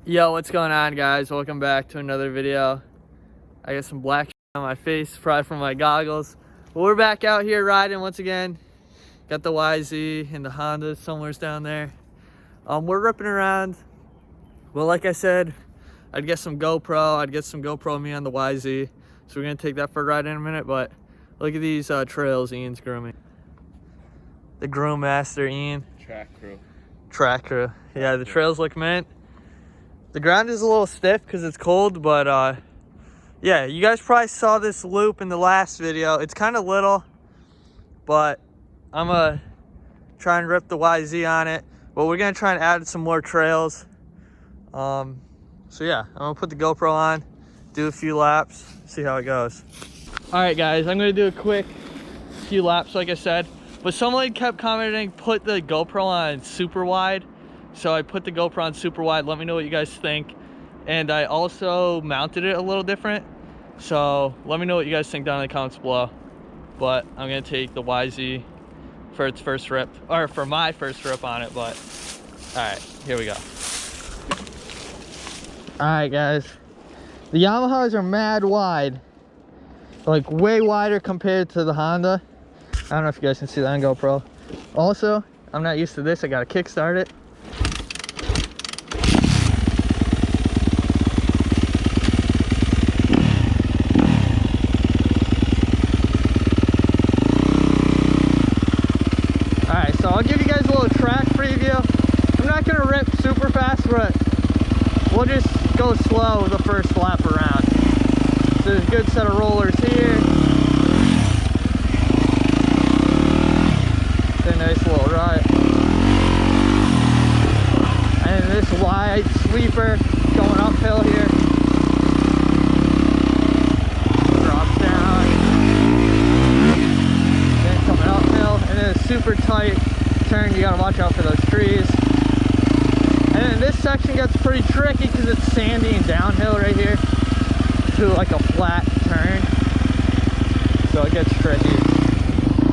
Yo, what's going on, guys? Welcome back to another video. I got some black on my face, probably from my goggles. But we're back out here riding once again. Got the YZ and the Honda somewhere down there. We're ripping around. Well, like I said, I'd get some GoPro. I'd get some GoPro of me on the YZ. So we're gonna take that for a ride in a minute. But look at these trails Ian's grooming. The groom master, Ian. Track crew. Yeah, the trails look mint. The ground is a little stiff because it's cold, but yeah, you guys probably saw this loop in the last video. It's kind of little, but I'm gonna try and rip the YZ on it. But we're gonna try and add some more trails. So yeah, I'm gonna put the GoPro on, do a few laps, see how it goes. All right, guys, I'm gonna do a quick few laps, like I said. But someone kept commenting, put the GoPro on super wide. So I put the GoPro on super wide. Let me know what you guys think. And I also mounted it a little different. So let me know what you guys think down in the comments below. But I'm gonna take the YZ for its first rip, or for my first rip on it. But all right, here we go. All right, guys. The Yamahas are mad wide, like way wider compared to the Honda. I don't know if you guys can see that on GoPro. Also, I'm not used to this. I gotta kickstart it. So I'll give you guys a little track preview. I'm not gonna rip super fast, but we'll just go slow the first lap around. So there's a good set of rollers here. It's a nice little ride. And this wide sweeper going uphill here. Drops down. Then coming uphill, and then a super tight turn. You gotta watch out for those trees. And then this section gets pretty tricky because it's sandy and downhill right here to like a flat turn, so it gets tricky.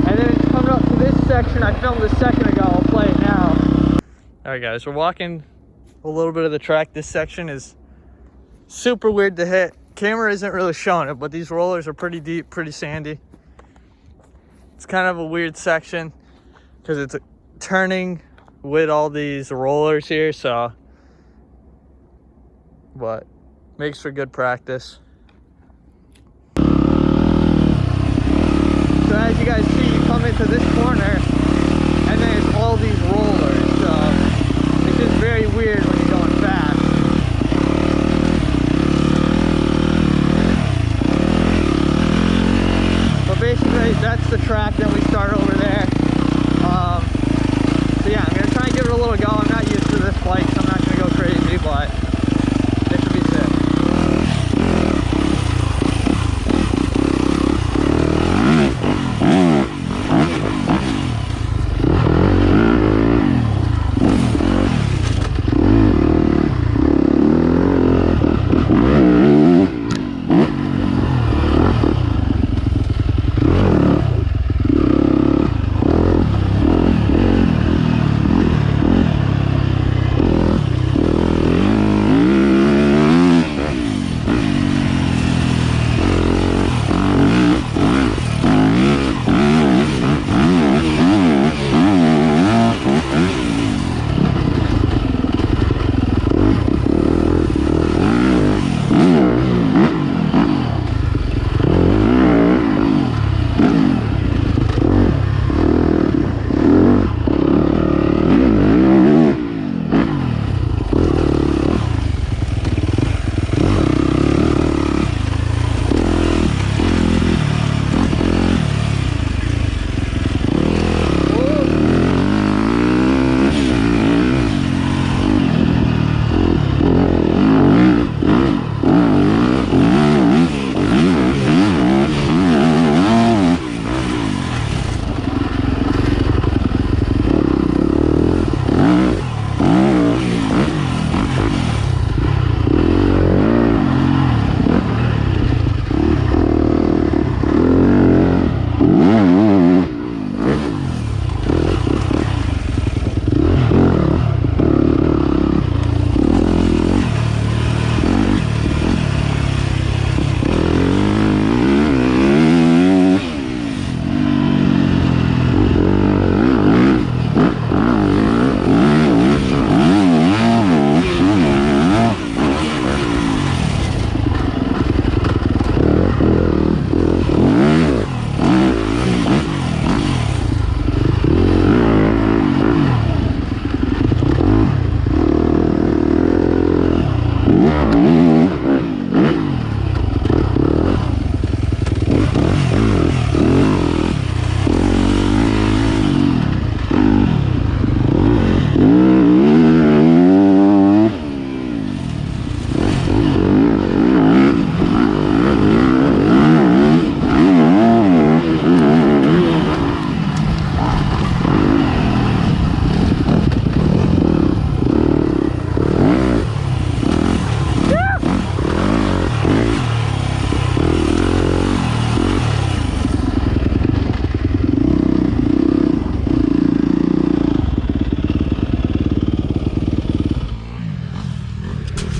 And then coming up to this section, I filmed a second ago. I'll play it now. All right, guys, we're walking a little bit of the track. This section is super weird to hit. Camera isn't really showing it, but these rollers are pretty deep, pretty sandy. It's kind of a weird section because it's turning with all these rollers here, so, but makes for good practice. So as you guys see, you come into this corner and then it's all these rollers, so it's just very weird when you're going fast. But basically that's the track. Then we start over there. So yeah, I'm gonna try and give it a little go. I'm not used to this bike, so I'm not gonna go crazy, but it should be sick.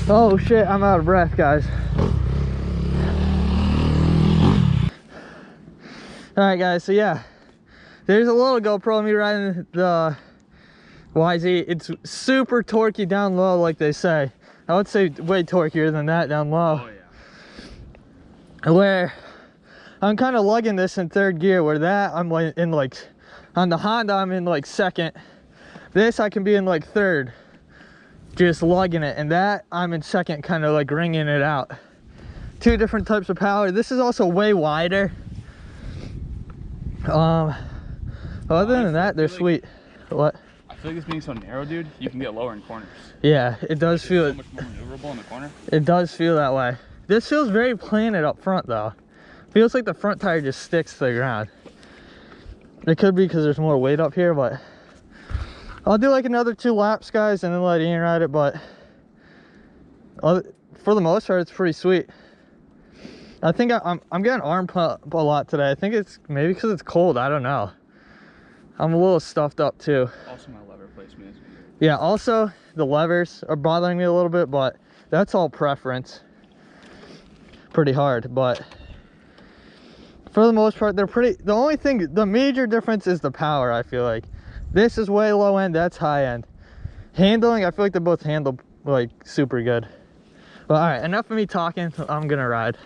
Oh shit, I'm out of breath, guys. Alright guys, so yeah, there's a little GoPro of me riding the YZ. It's super torquey down low, like they say. I would say way torquier than that down low. Oh yeah. Where I'm kind of lugging this in third gear, where that I'm like in like, on the Honda I'm in like second. This I can be in like third, just lugging it, and that I'm in second, kind of like ringing it out. Two different types of power. This is also way wider. Other than that, they're sweet. What? I feel like it's being so narrow, dude. You can get lower in corners. Yeah, it does feel so much more maneuverable in the corner. It does feel that way. This feels very planted up front though. Feels like the front tire just sticks to the ground. It could be because there's more weight up here, but I'll do like another 2 laps, guys, and then let Ian ride it. But for the most part, it's pretty sweet. I think I'm getting arm pump a lot today. I think it's maybe because it's cold. I don't know. I'm a little stuffed up too. Also, my lever placement is weird. Yeah, also the levers are bothering me a little bit, but that's all preference. Pretty hard, but for the most part, they're pretty. The only thing, the major difference is the power, I feel like. This is way low end, that's high end. Handling, I feel like they both handle like super good. But all right, enough of me talking. I'm gonna ride.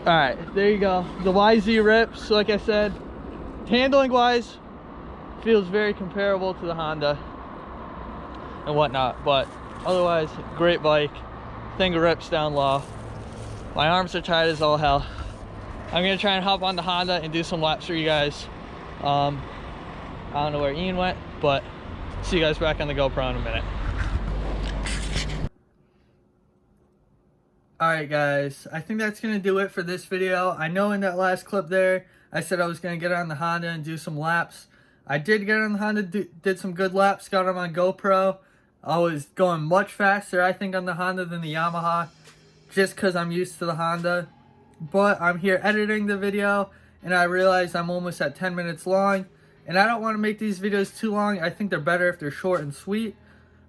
All right, there you go. The YZ rips, like I said, handling wise, feels very comparable to the Honda and whatnot, but otherwise, great bike. Thing rips down low. My arms are tight as all hell. I'm gonna try and hop on the Honda and do some laps for you guys. I don't know where Ian went, but see you guys back on the GoPro in a minute. Alright guys, I think that's going to do it for this video. I know in that last clip there, I said I was going to get on the Honda and do some laps. I did get on the Honda, did some good laps, got them on GoPro. I was going much faster, I think, on the Honda than the Yamaha, just because I'm used to the Honda. But I'm here editing the video, and I realized I'm almost at 10 minutes long. And I don't want to make these videos too long. I think they're better if they're short and sweet.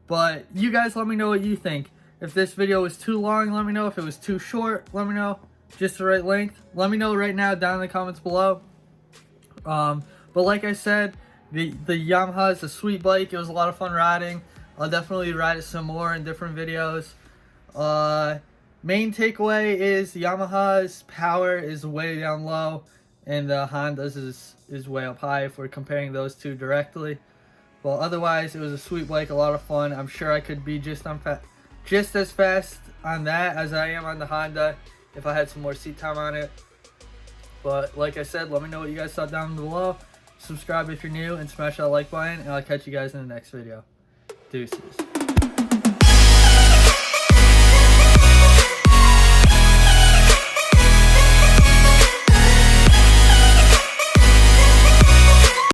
But you guys let me know what you think. If this video was too long, let me know. If it was too short, let me know. Just the right length. Let me know right now down in the comments below. But like I said, the Yamaha is a sweet bike. It was a lot of fun riding. I'll definitely ride it some more in different videos. Main takeaway is Yamaha's power is way down low, and the Honda's is way up high if we're comparing those two directly. Well, otherwise, it was a sweet bike, a lot of fun. I'm sure I could be just as fast on that as I am on the Honda if I had some more seat time on it. But like I said, let me know what you guys thought down below. Subscribe if you're new and smash that like button, and I'll catch you guys in the next video. Deuces.